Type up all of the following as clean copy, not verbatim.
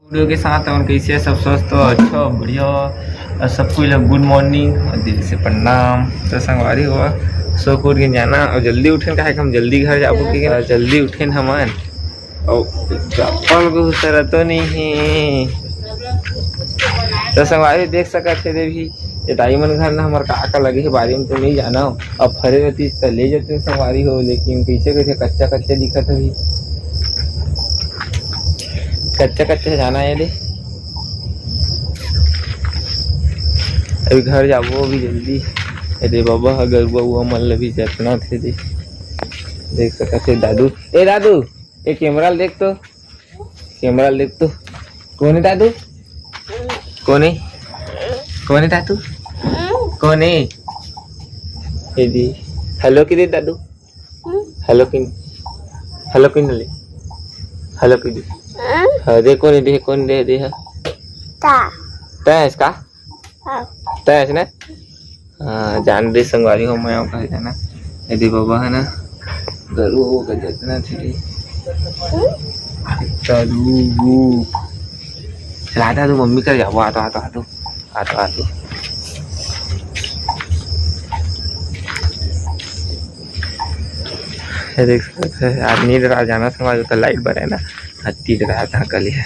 Video के साथ और कैसे है सब स्वस्थ हो अच्छा बढ़िया और सबको गुड मॉर्निंग और दिल से प्रणाम। तो संगवारी हुआ सो को के जाना और जल्दी उठे का हम जल्दी घर जाबो कि जल्दी उठे हमन और चप्पल को उतरा तो नहीं है। तो संगवारी देख सकत थे भी ये दाई मन घर ना हमार काका लगे है बारी में तो नहीं जाना हो। अब फरे रहती तो ले जाते संगवारी हो लेकिन कैसे कैसे कच्चा कच्चा दिखत है कच्चा कच्चा जाना है ले अभी घर जाबो भी जल्दी। अरे बाबा अगर बउआ मन भी जतना थे देख सकते थे दादू ए दादू ये कैमरा देख तो कैमरा देख तो कौन है दादू कौन है दादू कौन है ये दी हेलो की दे दादू हेलो किन ले हेलो की दे देखो नहीं दे तैस का तैस ना हाँ जान दे संगवारी हो मैं कह जाना यदि बाबा है ना गरु का जतना थे चला तू मम्मी कर जाओ आ तो देख सकते आदमी डरा जाना संगवारी का लाइट बने ना हत्ती डरा था कल है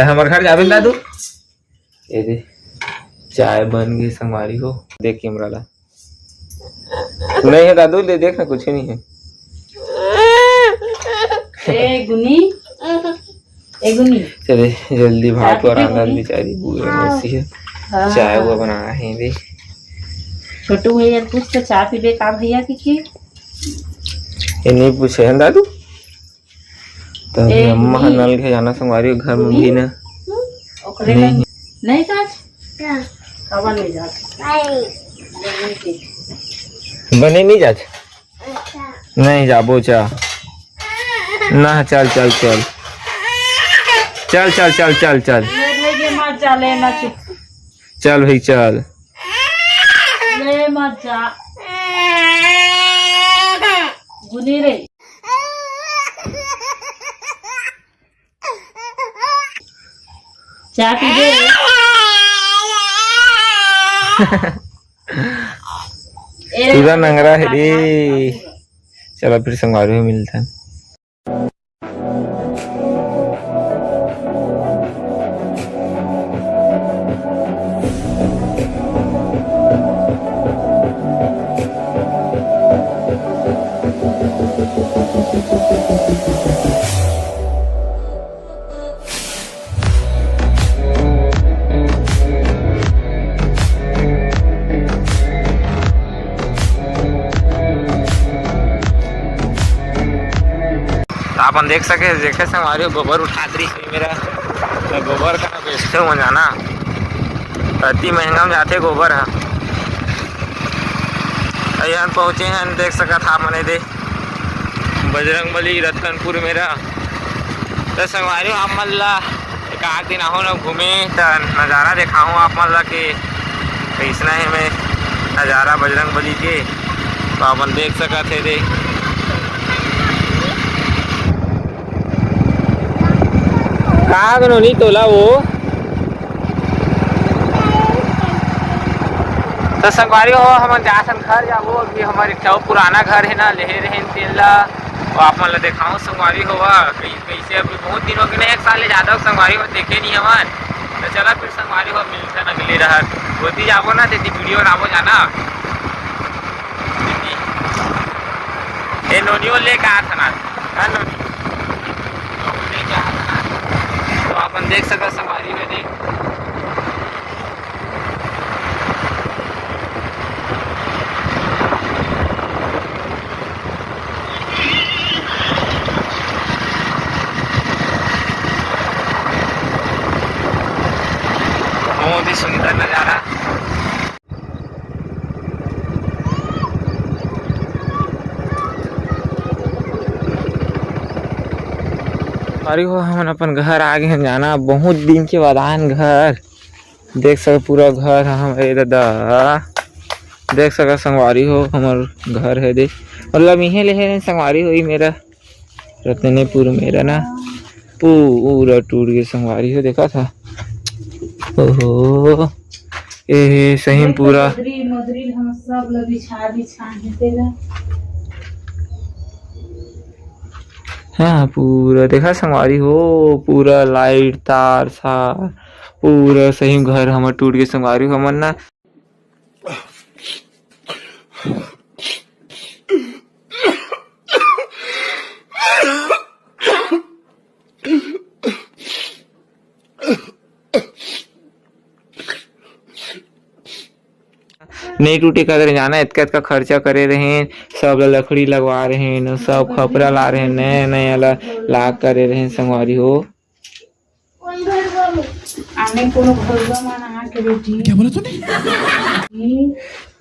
हमारे घर जाबे दादू ये दे चाय बन गई संगवारी हो देख कैमरा ला नहीं है दादू ले देख ना कुछ नहीं है। चले जल्दी भात और आंगन बेचारी बुआ मौसी है चाय वो बना है दे छोटू भैया पूछ तो चाय पीबे का भैया की ये नहीं पूछे हैं दादू तो अम्मा नल के जाना संगवारी घर में भी ना नहीं बने नहीं जाच नहीं जाबो चा ना चल चल चल चल चल चल चल चल चल भाई चल गुनी रे चाय पी दे पूरा नंगरा है रे। चलो फिर संगवारी में मिलता है। अपन देख सके देखे संगवारी गोबर उठा दी मेरा गोबर का बेचते हो जाना अति महंगा में जाते गोबर है यहाँ पहुँचे हैं देख सका था मैंने दे बजरंगबली रतनपुर मेरा तो संगवारी आप मन ला एक आध दिन आओ ना घूमे तो नज़ारा दिखाऊँ आप मन ला के कैसना है मैं नज़ारा बजरंगबली के तो अपन देख सका थे दे कहाँ गनो नहीं तोला वो तो संगवारी हो हम जासन घर जाबो अभी हमारे क्या पुराना घर है ना लेहे रहे तेला और आप मन ला दिखाऊँ संगवारी होगा कैसे अभी बहुत दिन हो गए एक साल ज़्यादा संगवारी हो देखे नहीं हमार तो चला फिर संगवारी हो मिलता अगले रहा होती जाबो ना तेती वीडियो बनाबो जाना ये नोनियो लेके आया था ना नोनी अपन देख सका संगवारी में देख बहुत ही सुंदर नजारा। अरे हो हम अपन घर आ गए हैं जाना बहुत दिन के बाद आन घर देख सक पूरा घर है हमारे दादा देख सका संगवारी हो हमार घर है दे मतलब इहे ले संगवारी हुई मेरा रतनेपुर मेरा ना पूरा टूट गया संगवारी हो, देखा था। ओहो ए सही में पूरा मदरी हम सब ल बिछा देतेगा। हाँ पूरा देखा संगवारी हो, पूरा लाइट तार सार पूरा सही में घर हमर टूट गए संगवारी हो। हमन ना नहीं टूटे कर जाना, इतना खर्चा करे रहे, सब लकड़ी लगवा रहे न, सब खपरा ला रहे, नया नया ला करे रहे संगवारी हो। आने कोनो खरगा माना के बेटी क्या बोला तूने?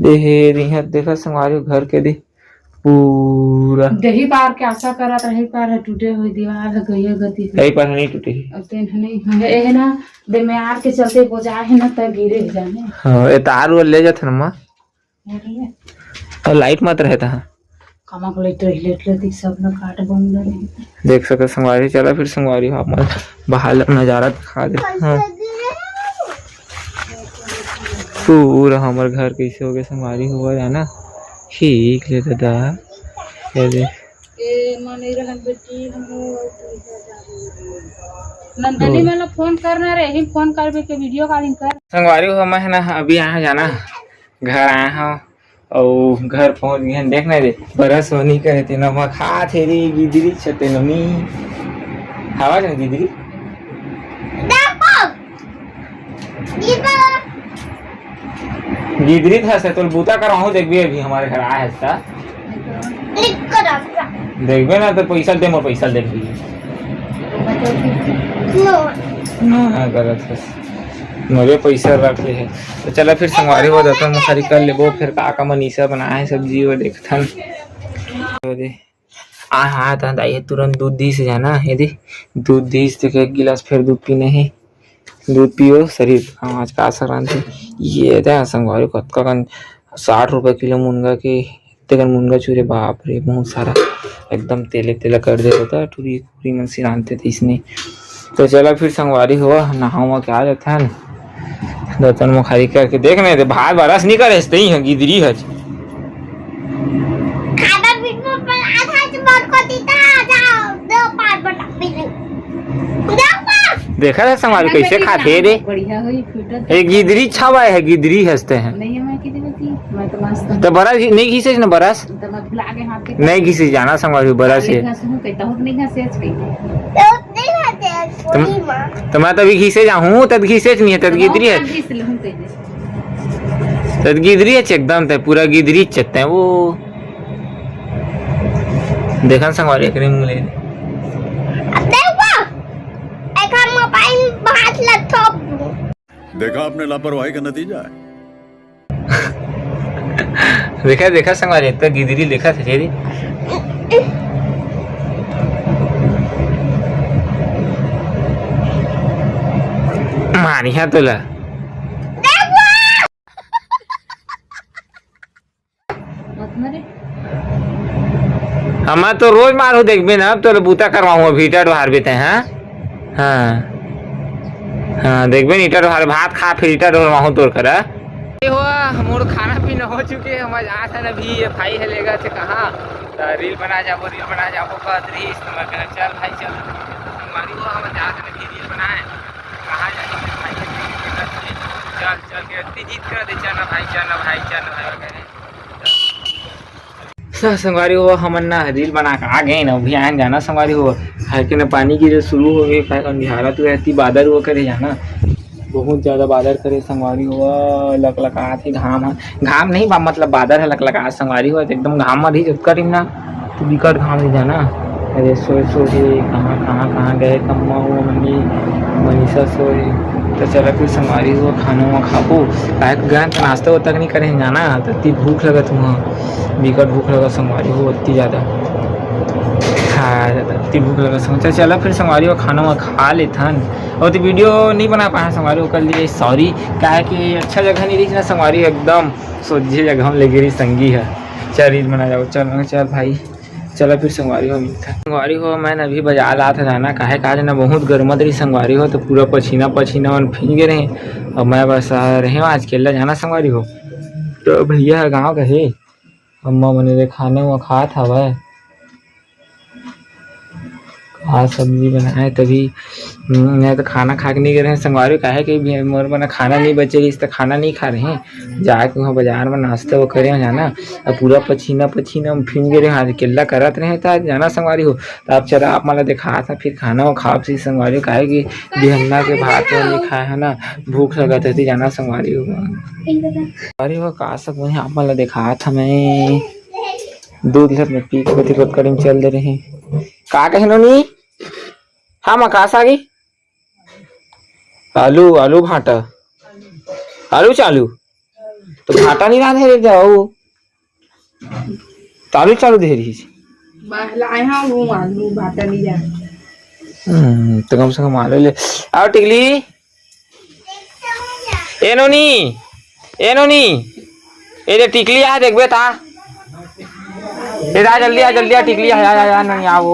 देहे देखा संगवारी घर के दे पूरा दही पार के आशा करा रही पार है, टूटे हुए दीवार है गई गति दही पार नहीं टूटे नहीं है ना, बेमार के चलते बोझा है ना तब गिरे जाने। हाँ ये तार वो ले जाते ना और लाइट मत रहता है कमा को लेट सब ना काट बंद रहे। देख सके संगवारी। चला फिर संगवारी आप बाहर नजारा दिखा दे। हाँ पूरा हमारे घर कैसे हो गया संगवारी हुआ है ना, ठीक ले दादा नंदनी मैंने फोन करना रहे, फोन करबे के वीडियो कॉलिंग कर। संगवारी हो मैं है ना अभी यहाँ जाना घर आया हूँ और घर पहुँच गए। देखना दे बरस होनी करे थे ना मैं खा थे रे गिदरी छते नमी हवा ना गिदरी गिदरी था से तो बूता कर हूँ देखबे अभी हमारे घर आया है देखबे ना तो पैसा दे मैं पैसा दे ना गलत है मुझे पैसा रख ले है। तो चला फिर संगवारी हो जाता हूँ खरी कर ले वो फिर काका मनीषा बनाया है सब्जी वो देखता हाँ था दाई तुरंत दूध दी से जाना है दे दूध दी से एक गिलास फिर दूध पीने है, दूध पियो शरीर आज का असर आते ये था संगवारी कत का 60 रुपए किलो मुनगा के तेगन मुनगा चूरे बाप रे बहुत सारा एकदम तेले तेला कर दे होता टूरी पूरी मन से जानते थे इसने। तो चला फिर संगवारी हुआ नहावा क्या जाता है दर्तन में खाली करके देखने दे भाई बरस नहीं करे ही है गिदरी है देखा था संगवारी कैसे खाते रे एक गिदरी छावा है गिदरी हंसते हैं तो बरस नहीं घिसे ना बरस नहीं घिसे जाना संगवारी बरस है तो मैं तभी घिसे जाऊँ तब घिसे नहीं है तब गिदरी है तब गिदरी है एकदम तब पूरा गिदरी चलते हैं वो देखा संगवारी एक मुँह ले देखा आपने लापरवाही का नतीजा है। देखा देखा संगवारी तो गिदरी देखा था चेरी मानी है तोला हम तो रोज मारो देखबे ना अब तो बूता करवाऊँ भीटर बाहर बेते हैं हाँ हाँ देखबे ईटा डोहार भात खा फिर ईटा डोहार वहाँ तोड़ कर मोर खाना पीना हो चुके हम आज है अभी ये भाई है लेगा थे कहाँ रील बना जाबो कदरी चल भाई चल हमारी वो हम जा रील बनाए कहाँ जाए चल चल के जीत कर दे चल ना भाई चल ना भाई चल ना भाई संगवारी हुआ हम ना रील बना के आ गए ना अभी आए जाना संगवारी हुआ है कि ना पानी की जो शुरू हो गई अंधियारा तो रहती बादल हुआ करे जाना बहुत ज़्यादा बादल करे संगवारी हुआ लकलका थे घाम घाम नहीं मतलब बादल है लकलका संगवारी हुआ तो एकदम घाम रही जब करीम ना तो बिकट घाम रही जाना। अरे सोए कहाँ गए कम्मा हुआ मम्मी मनीषा सोए तो चला फिर संगवारी हुआ खाना हुआ खापो काहे गए तो नाश्ता वो तक नहीं करें जाना तो इतनी भूख लगा वहाँ बिकट भूख लगा संगवारी हो इतनी ज़्यादा खाया जाता इतनी भूख लगा समझा चला फिर संगवारी वो खाना वहाँ खा लेथन और तो वीडियो नहीं बना पाया संगवारी वो कर लिए सॉरी क्या है कि अच्छा जगह नहीं रही ना संगवारी एकदम सोझे जगह ले गिरी संगी है चल रील बना जाओ चल चल भाई चलो फिर संगवारी हो मिलता संगवारी हो। मैं अभी बाजार आया था जाना काहे कहा ना बहुत गर्मत रही संगवारी हो तो पूरा पसीना पसीना मन भीग गए रहे और मैं बस रहे हूँ आज केला जाना संगवारी हो। तो भैया गाँव कहे अम्मा मैंने खाने वो खा था वह आज सब्जी बनाए तभी मैं तो खाना खा के नहीं गए रहे संगवारी काहे कि मोर बना खाना नहीं बचे इस तो खाना नहीं खा रहे हैं जाके वहाँ बाजार में नाश्ता वो करे जाना और पूरा पसीना पसीना में फिर गए रहे केला करत रहे था जाना संगवारी हो। तो आप चला आप मला देखा था फिर खाना वो खा सी संगवारी काहे कि बिहन्ना के भात नहीं खाए है ना भूख लगा थी जाना संगवारी हो। संगवारी हो का सब वहीं आप मला देखा था मैं दूध में पी के करीम चल दे रहे का कहे नोनी हाँ मकास आ गई आलू आलू भाटा आलू चालू तो भाटा नहीं रहा है जाओ तो आलू चालू दे रही आलू भाटा नहीं जा तो कम से कम आलू ले आओ टिकली ए नोनी ये टिकली आ देखबे ता आ जल्दी आ टिकली आ नहीं आओ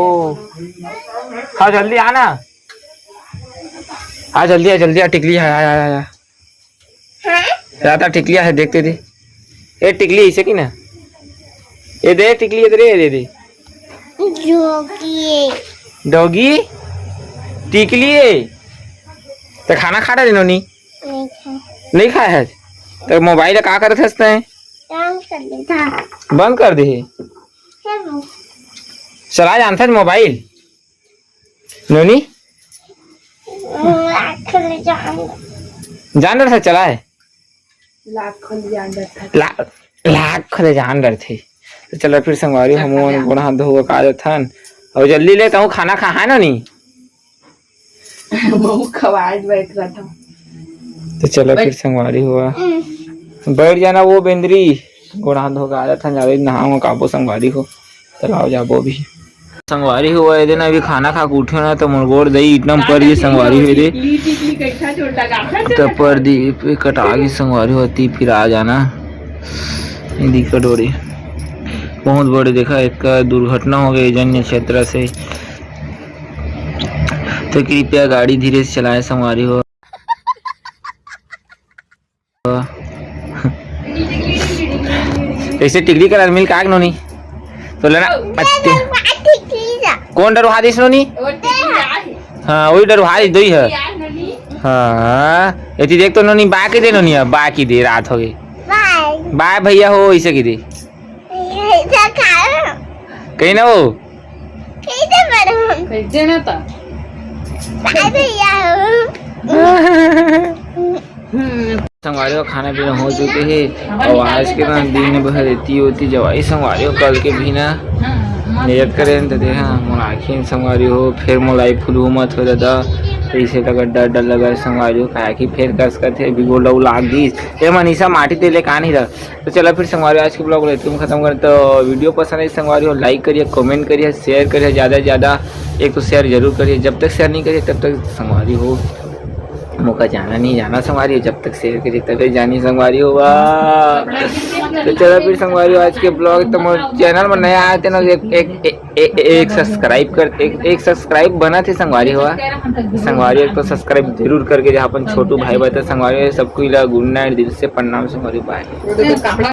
हाँ जल्दी आना आ जल्दी आ टिकली आया टिकली है देखते थे ये टिकली इसे की ना ये दे टिकली इधर दे दे डॉगी टिकली तो खाना खा रहे नोनी नहीं खाया है तो मोबाइल का करते हंसते हैं बंद कर दे चला जानता है मोबाइल नोनी जान रहा था चला है लाख जान रहे थे तो चलो फिर संगवारी हम गोड़ा हाथ धो का थन और जल्दी लेता हूँ खाना खा है ना नहीं बैठ रहा था तो चलो फिर संगवारी हुआ बैठ जाना वो बेंद्री गोड़ा हाथ धो का आया था ज्यादा नहाऊंगा काबो संगवारी हो चलाओ जाबो भी संगवारी हुआ है ना अभी खाना खा के उठे ना तो मुरगोड़ दही इतना पर दी संगवारी हुई दे तो पर दी कटा गई संगवारी होती फिर आ जाना दिक्कत हो रही बहुत बड़ी देखा एक दुर्घटना हो गई जन्य क्षेत्र से तो कृपया गाड़ी धीरे से चलाए संगवारी हो। ऐसे टिकली का मिल काग नोनी तो लेना कौन डरुहा दिस नोनी हाँ वही डरुहा दिस दो ही है हाँ ये देख तो नोनी बाकी दे नोनी बाकी दे रात हो गई बाय भैया हो इसे की दे कहीं ना वो संगवारी को खाना पीना हो चुके हैं और आज के ना दिन भर रहती होती जवाई संगवारी हो कल के भी ना नियत करें तो देखा मोलाखी संगवारी हो फिर मोलाई फुलू मत हो दादा ऐसे तक डर लगा संगवारी हो काहे कि फिर कस करते बिगोड़ लग लाग दी ये मनीषा माटी तेले का नहीं रहा। तो चलो फिर संगवारी आज के ब्लॉग लेते खत्म कर तो वीडियो पसंद है संगवारी हो लाइक करिए कमेंट करिए शेयर करिए ज़्यादा से ज़्यादा एक तो शेयर जरूर करिए जब तक शेयर नहीं करिए तब तक संगवारी हो मौका जाना नहीं जाना संगवारी हो जब तक शेयर करिए तब जानी संगवारी होगा। तो चलो फिर संगवारी आज के ब्लॉग तो चैनल में नया आए थे ना एक सब्सक्राइब कर एक सब्सक्राइब बना थे संगवारी हुआ संगवारी एक तो सब्सक्राइब जरूर करके जहाँ अपन छोटू भाई बता संगवारी सबको गुड नाइट दिल से प्रणाम संगवारी बाय।